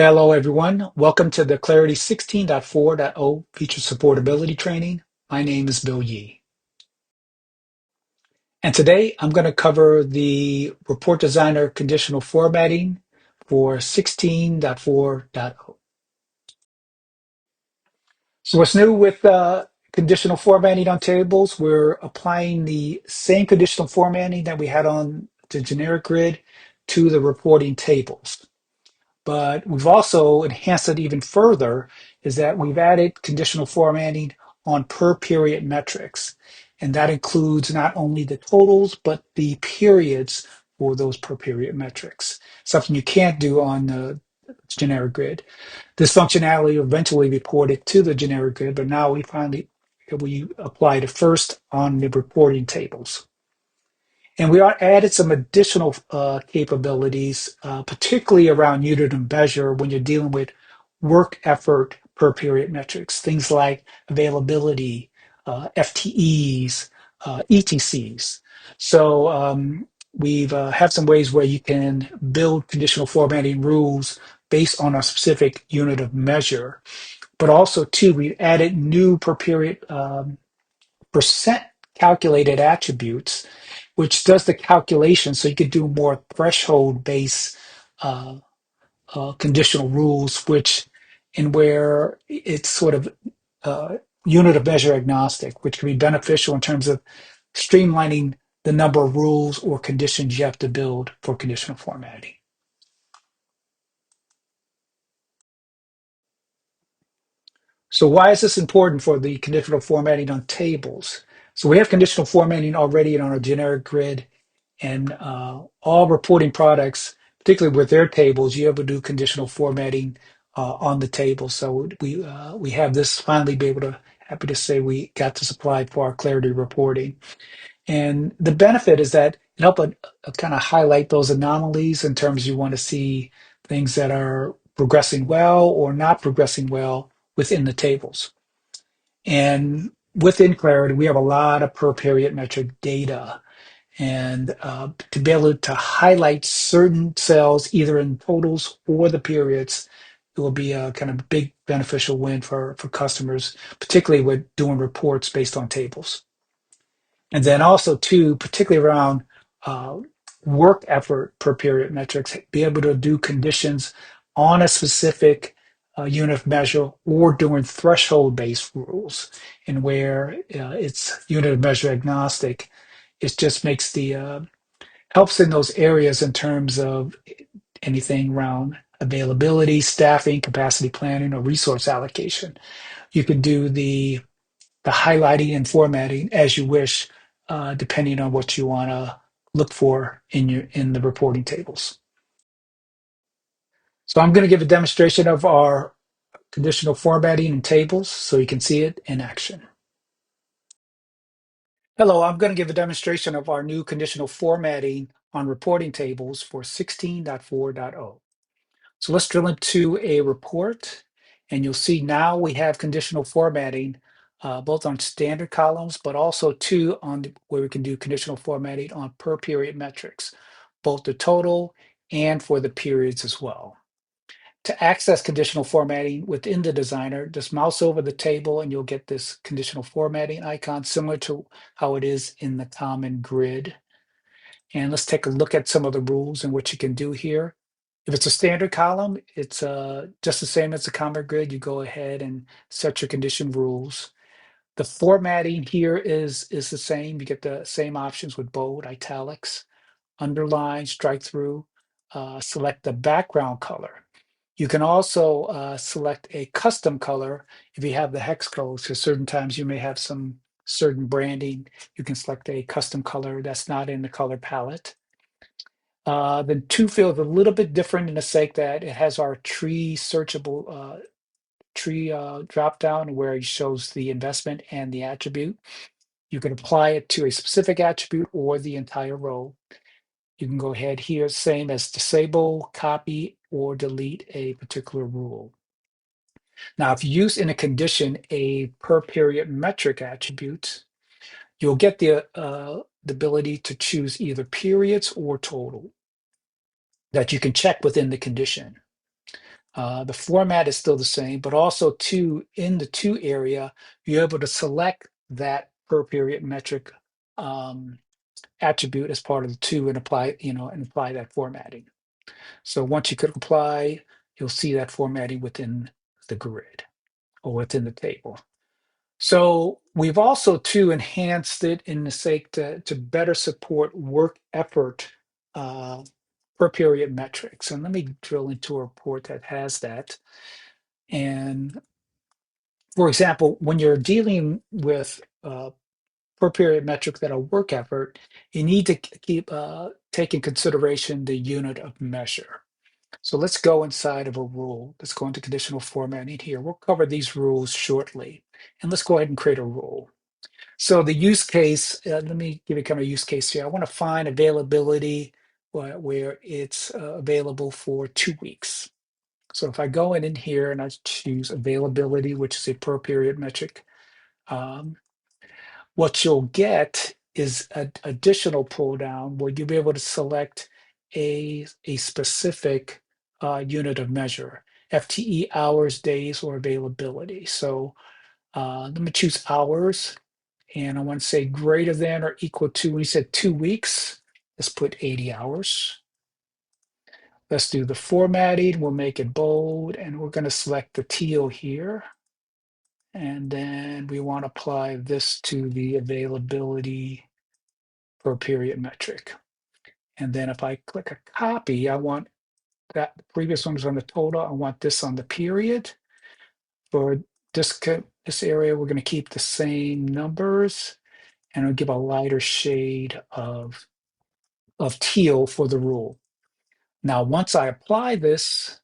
Hello, everyone. Welcome to the Clarity 16.4.0 Feature Supportability Training. My name is Bill Yee. And today I'm going to cover the Report Designer conditional formatting for 16.4.0. So what's new with conditional formatting on tables? We're applying the same conditional formatting that we had on the generic grid to the reporting tables. But we've also enhanced it even further, is that we've added conditional formatting on per period metrics. And that includes not only the totals, but the periods for those per period metrics, something you can't do on the generic grid. This functionality eventually reported to the generic grid, but now we applied it first on the reporting tables. And we added some additional capabilities, particularly around unit of measure when you're dealing with work effort per period metrics, things like availability, FTEs, ETCs. So we've have some ways where you can build conditional formatting rules based on a specific unit of measure. But also, too, we added new per period percent calculated attributes, which does the calculation so you could do more threshold based uh, conditional rules, which and where it's sort of uh, unit of measure agnostic, which can be beneficial in terms of streamlining the number of rules or conditions you have to build for conditional formatting. So why is this important for the conditional formatting on tables? So we have conditional formatting already on our generic grid, and all reporting products, particularly with their tables, you have to do conditional formatting on the table. So we have this finally be able to happy to say we got this applied for our clarity reporting. And the benefit is that it helps kind of highlight those anomalies in terms you want to see things that are progressing well or not progressing well within the tables. And within Clarity, we have a lot of per period metric data. And to be able to highlight certain cells, either in totals or the periods, it will be a kind of big beneficial win for customers, particularly with doing reports based on tables. And then also, too, particularly around uh, work effort per period metrics, be able to do conditions on a specific unit of measure or doing threshold-based rules, and where it's unit of measure agnostic, it just makes the helps in those areas in terms of anything around availability, staffing, capacity planning, or resource allocation. You can do the highlighting and formatting as you wish, depending on what you want to look for in the reporting tables. So I'm going to give a demonstration of our conditional formatting in tables so you can see it in action. Hello, I'm going to give a demonstration of our new conditional formatting on reporting tables for 16.4.0. So let's drill into a report, and you'll see now we have conditional formatting both on standard columns, but also too where we can do conditional formatting on per period metrics, both the total and for the periods as well. To access conditional formatting within the designer, just mouse over the table and you'll get this conditional formatting icon similar to how it is in the common grid. And let's take a look at some of the rules and what you can do here. If it's a standard column, it's just the same as the common grid. You go ahead and set your condition rules. The formatting here is the same. You get the same options with bold, italics, underline, strike through, select the background color. You can also select a custom color if you have the hex codes, because certain times you may have some certain branding. You can select a custom color that's not in the color palette. The two fields a little bit different in the sake that it has our tree searchable tree drop down where it shows the investment and the attribute. You can apply it to a specific attribute or the entire row. You can go ahead here, same as disable, copy, or delete a particular rule. Now, if you use in a condition a per period metric attribute, you'll get the ability to choose either periods or total that you can check within the condition. The format is still the same, but also too, in the to area, you're able to select that per period metric attribute as part of the to and apply, and apply that formatting. So once you click apply, you'll see that formatting within the grid or within the table. So we've also too enhanced it in the sake to better support work effort per period metrics. And let me drill into a report that has that. And for example, when you're dealing with per period metrics that are work effort, you need to keep take in consideration the unit of measure. So let's go inside of a rule. Let's go into conditional formatting here. We'll cover these rules shortly. And let's go ahead and create a rule. So the use case, let me give you kind of a use case here. I want to find availability where it's available for 2 weeks. So if I go in here and I choose availability, which is a per period metric, um, what you'll get is an additional pull down where you'll be able to select a specific unit of measure, FTE hours, days, or availability. So let me choose hours, and I want to say greater than or equal to, we said 2 weeks, let's put 80 hours. Let's do the formatting, we'll make it bold, and we're going to select the teal here. And then we want to apply this to the availability per period metric. And then if I click a copy, I want that the previous one was on the total. I want this on the period. For this area, we're going to keep the same numbers, and I'll give a lighter shade of teal for the rule. Now, once I apply this,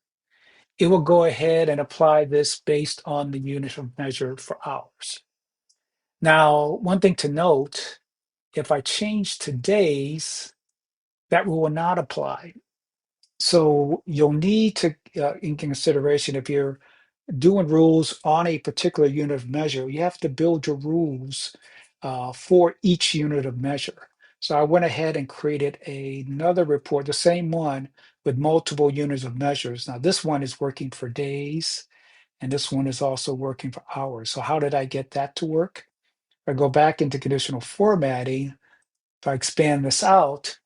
it will go ahead and apply this based on the unit of measure for hours. Now, one thing to note, if I change to days, that rule will not apply. So you'll need to, in consideration, if you're doing rules on a particular unit of measure, you have to build your rules for each unit of measure. So I went ahead and created another report, the same one with multiple units of measures. Now this one is working for days, and this one is also working for hours. So how did I get that to work? If I go back into conditional formatting, if I expand this out,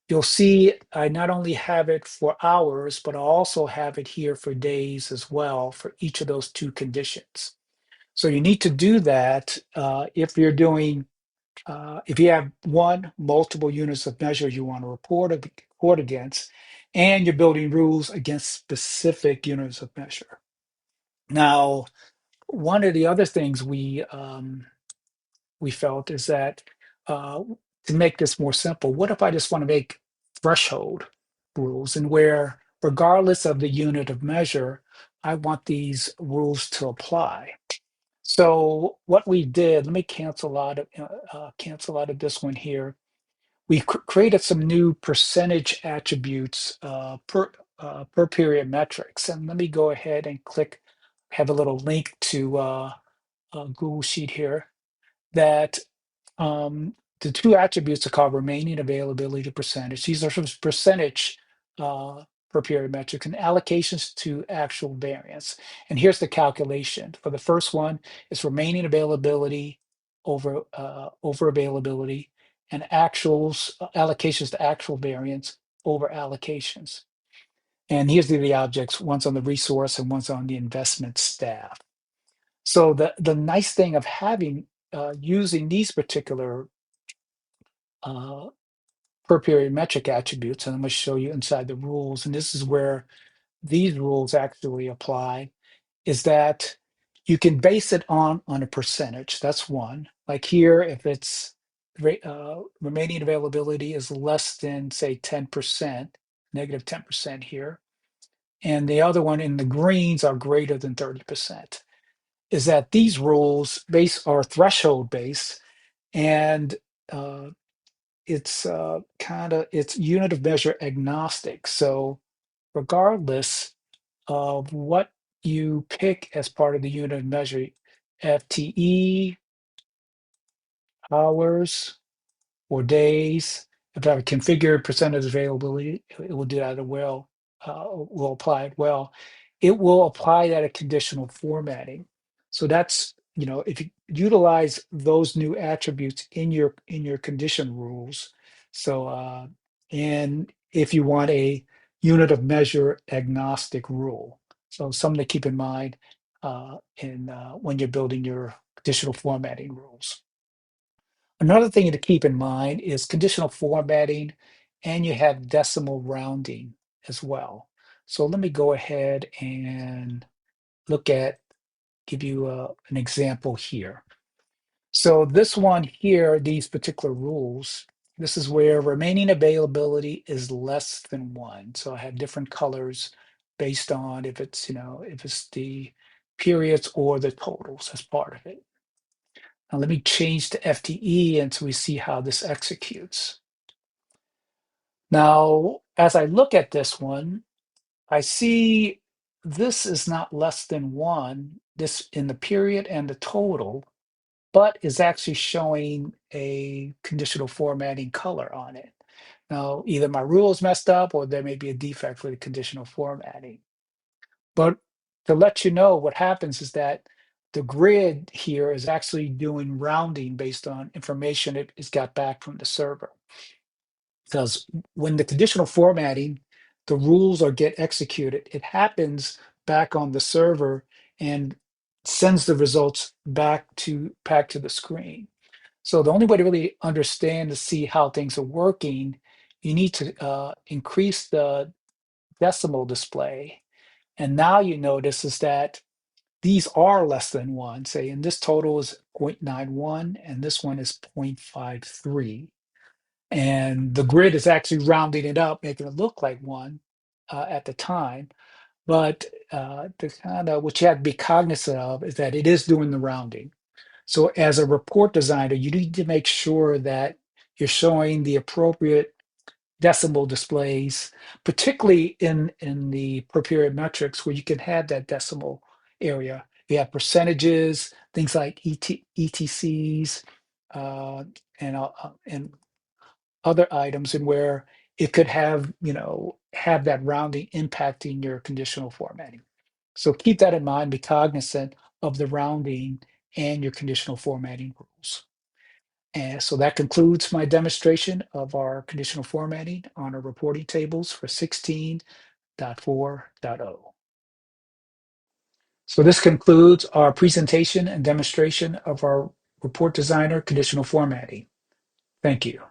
you'll see I not only have it for hours, but I also have it here for days as well for each of those two conditions. So you need to do that if you're doing, if you have multiple units of measure you want to report against, and you're building rules against specific units of measure. Now, one of the other things we felt is that to make this more simple, what if I just want to make threshold rules and where, regardless of the unit of measure, I want these rules to apply. So what we did, let me cancel out of this one here. We created some new percentage attributes per period metrics, and let me go ahead and click. Have a little link to a Google Sheet here that the two attributes are called remaining availability percentage. These are some percentage per period metrics and allocations to actual variance. And here's the calculation. For the first one, it's remaining availability over availability, and actuals allocations to actual variance over allocations. And here's the objects, one's on the resource and one's on the investment staff. So the nice thing of having using these particular uh, per period metric attributes, and I'm going to show you inside the rules, and this is where these rules actually apply, is that you can base it on a percentage. That's one. Like here, if it's remaining availability is less than, say, 10%, negative 10% here, and the other one in the greens are greater than 30%, is that these rules are threshold based, and uh, it's it's unit of measure agnostic. So regardless of what you pick as part of the unit of measure, FTE, hours, or days, if I have a configured percentage availability, it will do that well, will apply it well. it will apply that at conditional formatting. So that's, if you utilize those new attributes in your condition rules. So and if you want a unit of measure agnostic rule. So something to keep in mind in when you're building your conditional formatting rules. Another thing to keep in mind is conditional formatting, and you have decimal rounding as well. So let me go ahead and give you an example here. So this one here, these particular rules, this is where remaining availability is less than one. So I have different colors based on if it's, if it's the periods or the totals as part of it. Now let me change to FTE and so we see how this executes. Now, as I look at this one, I see this is not less than one, this in the period and the total, but is actually showing a conditional formatting color on it. Now, either my rule is messed up or there may be a defect for the conditional formatting. But to let you know, what happens is that the grid here is actually doing rounding based on information it's got back from the server. Because when the conditional formatting, the rules are get executed, it happens back on the server and sends the results back to the screen. So the only way to really understand to see how things are working, you need to increase the decimal display. And now you notice is that these are less than one. Say, and this total is 0.91, and this one is 0.53. And the grid is actually rounding it up, making it look like one at the time. But the kind of what you have to be cognizant of is that it is doing the rounding. So as a report designer, you need to make sure that you're showing the appropriate decimal displays, particularly in the per period metrics where you can have that decimal area. You have percentages, things like ETCs, and other items, and where it could have, have that rounding impacting your conditional formatting. So keep that in mind, be cognizant of the rounding and your conditional formatting rules. And so that concludes my demonstration of our conditional formatting on our reporting tables for 16.4.0. So this concludes our presentation and demonstration of our report designer conditional formatting. Thank you.